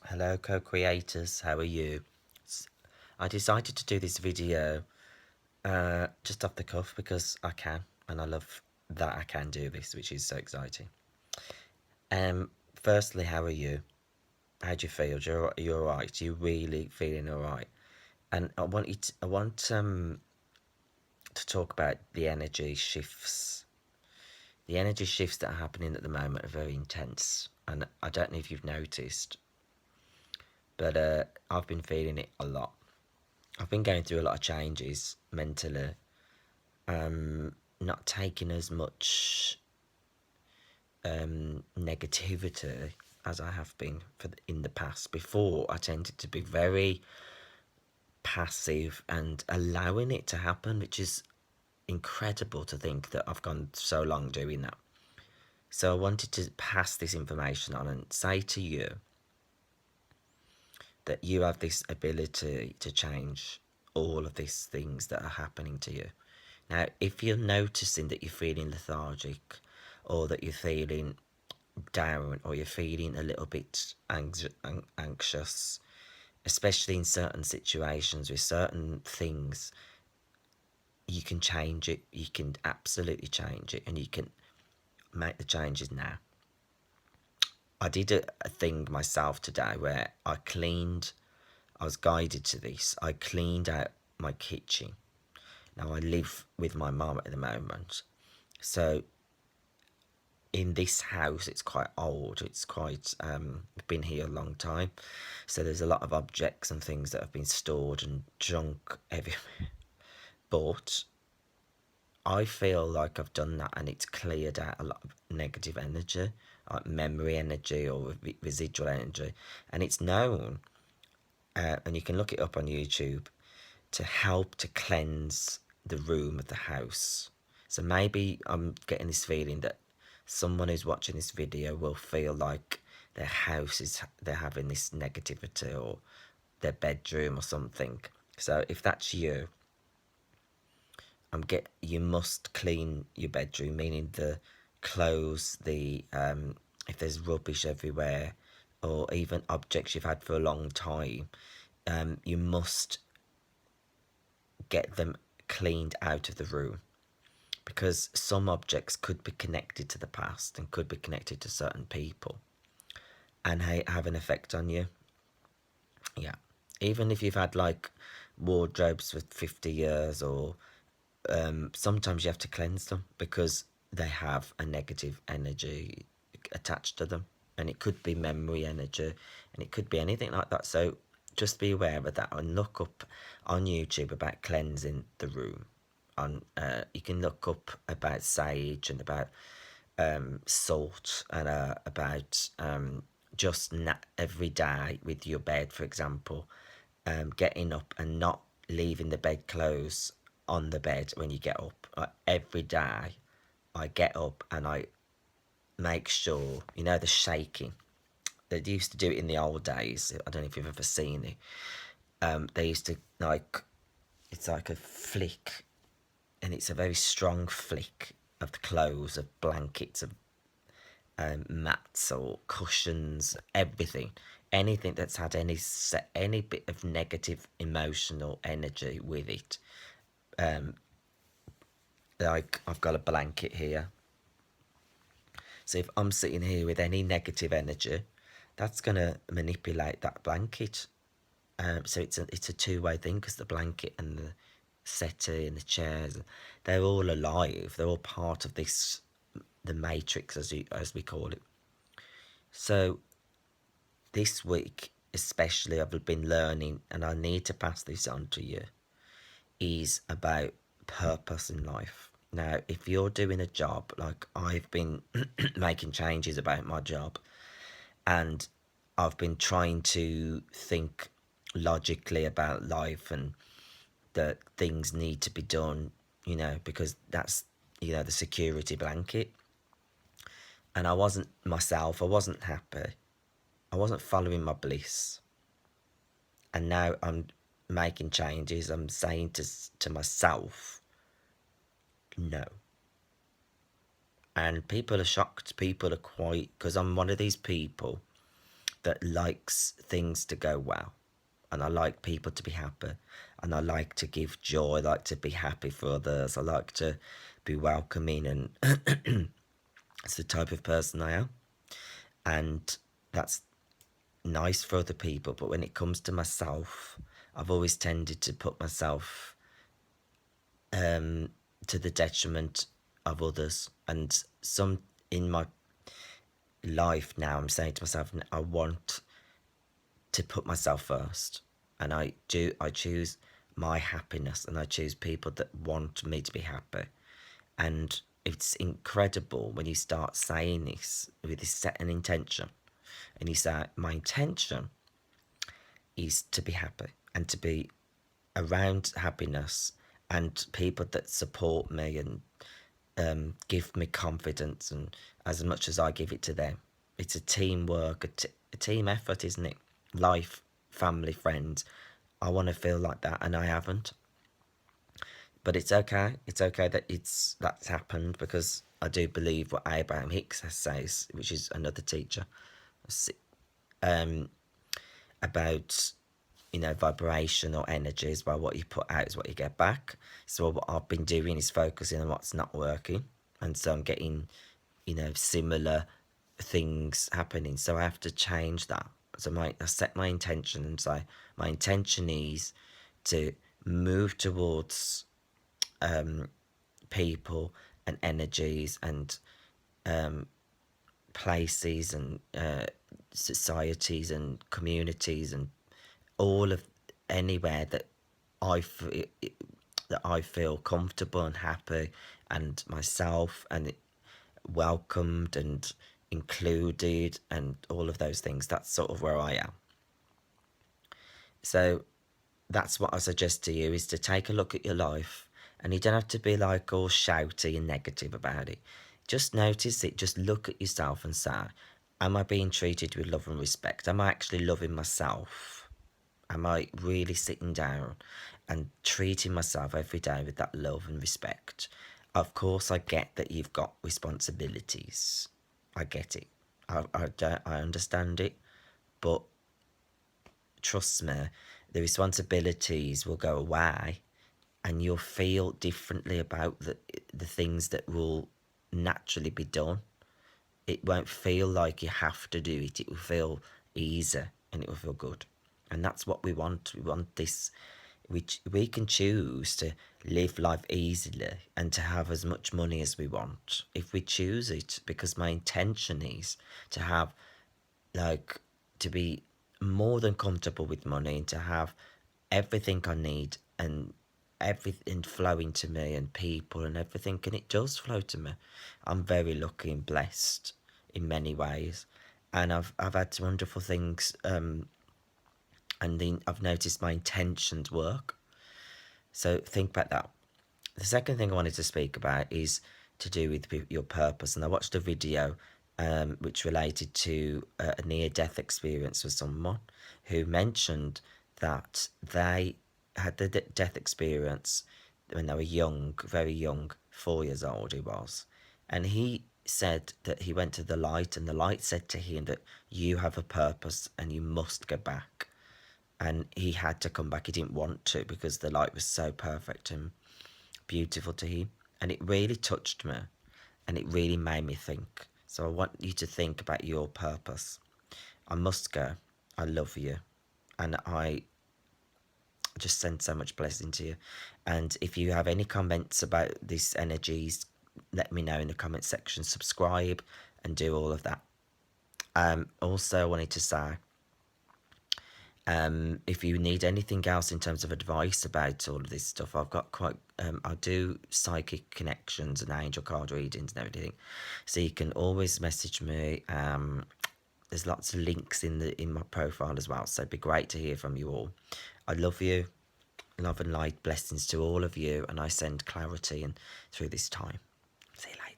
Hello co-creators, how are you? I decided to do this video just off the cuff because I can, and I love that I can do this, which is so exciting. Firstly, how are you? How do you feel? You're alright? You really feeling alright? And I want to talk about the energy shifts. The energy shifts that are happening at the moment are very intense, and I don't know if you've noticed, but I've been feeling it a lot. I've been going through a lot of changes mentally, not taking as much negativity as I have been in the past. Before, I tended to be very passive and allowing it to happen, which is incredible to think that I've gone so long doing that. So I wanted to pass this information on and say to you that you have this ability to change all of these things that are happening to you. Now, if you're noticing that you're feeling lethargic or that you're feeling down or you're feeling a little bit anxious, especially in certain situations with certain things, you can change it. You can absolutely change it, and you can make the changes now. I did a thing myself today where I was guided to this. I cleaned out my kitchen. Now, I live with my mum at the moment. So, in this house, it's quite old. It's quite, been here a long time. So, there's a lot of objects and things that have been stored and junk everywhere. But I feel like I've done that and it's cleared out a lot of negative energy, like memory energy or residual energy. And it's known, and you can look it up on YouTube, to help to cleanse the room of the house. So maybe I'm getting this feeling that someone who's watching this video will feel like their house is they're having this negativity or their bedroom or something. So if that's you, you must clean your bedroom, meaning the clothes, the if there's rubbish everywhere, or even objects you've had for a long time, you must get them cleaned out of the room because some objects could be connected to the past and could be connected to certain people and have an effect on you. Yeah. Even if you've had like wardrobes for 50 years or sometimes you have to cleanse them because they have a negative energy attached to them, and it could be memory energy and it could be anything like that. So just be aware of that and look up on YouTube about cleansing the room. On you can look up about sage and about salt and about just every day with your bed, for example, getting up and not leaving the bedclothes on the bed when you get up. Like every day, I get up and I make sure, the shaking. They used to do it in the old days. I don't know if you've ever seen it. They used to, like, it's like a flick, and it's a very strong flick of the clothes, of blankets, of mats or cushions, everything. Anything that's had any bit of negative emotional energy with it. Like I've got a blanket here. So if I'm sitting here with any negative energy, that's gonna manipulate that blanket. So it's a two-way thing because the blanket and the settee and the chairs, they're all alive. They're all part of this, the matrix as we call it. So this week, especially, I've been learning, and I need to pass this on to you, is about purpose in life. Now, if you're doing a job, like I've been making changes about my job, and I've been trying to think logically about life and that things need to be done, because that's, the security blanket. And I wasn't myself, I wasn't happy, I wasn't following my bliss. And now I'm making changes. I'm saying to myself, no. And people are shocked. People are quite, because I'm one of these people that likes things to go well, and I like people to be happy, and I like to give joy. I like to be happy for others. I like to be welcoming, and it's the type of person I am, and that's nice for other people. But when it comes to myself, I've always tended to put myself to the detriment of others, and some in my life now I'm saying to myself, I want to put myself first, and I choose my happiness, and I choose people that want me to be happy. And it's incredible when you start saying this with this set an intention, and you say, my intention is to be happy and to be around happiness and people that support me and give me confidence, and as much as I give it to them. It's a teamwork, a team effort, isn't it? Life, family, friends. I want to feel like that, and I haven't. But it's okay. It's okay that that's happened, because I do believe what Abraham Hicks says, which is another teacher, about vibration or energies. Well, what you put out is what you get back. So what I've been doing is focusing on what's not working, and so I'm getting similar things happening. So I have to change that. So I set my intention and say my intention is to move towards people and energies and places and societies and communities and all of anywhere that I feel, comfortable and happy, and myself, and welcomed and included, and all of those things. That's sort of where I am. So that's what I suggest to you, is to take a look at your life, and you don't have to be like all shouty and negative about it. Just notice it. Just look at yourself and say, am I being treated with love and respect? Am I actually loving myself? Am I really sitting down and treating myself every day with that love and respect? Of course, I get that you've got responsibilities. I get it. I understand it. But trust me, the responsibilities will go away, and you'll feel differently about the things that will naturally be done. It won't feel like you have to do it. It will feel easy, and it will feel good. And that's what we want. We want this. We can choose to live life easily and to have as much money as we want if we choose it, because my intention is to have, like, to be more than comfortable with money, and to have everything I need, and everything flowing to me, and people and everything, and it does flow to me. I'm very lucky and blessed in many ways, and I've had wonderful things, and then I've noticed my intentions work. So think about that. The second thing I wanted to speak about is to do with your purpose, and I watched a video which related to a near-death experience with someone who mentioned that they had the death experience when they were young, very young, 4 years old he was, and he said that he went to the light, and the light said to him that you have a purpose and you must go back. And he had to come back. He didn't want to, because the light was so perfect and beautiful to him. And it really touched me, and it really made me think. So I want you to think about your purpose. I must go. I love you. And I just send so much blessing to you. And if you have any comments about these energies, let me know in the comment section. Subscribe and do all of that. Also, I wanted to say, if you need anything else in terms of advice about all of this stuff, I've got quite, I do psychic connections and angel card readings and everything, so you can always message me. There's lots of links in my profile as well, so it'd be great to hear from you all. I love you. Love and light, blessings to all of you, and I send clarity and through this time. See you later.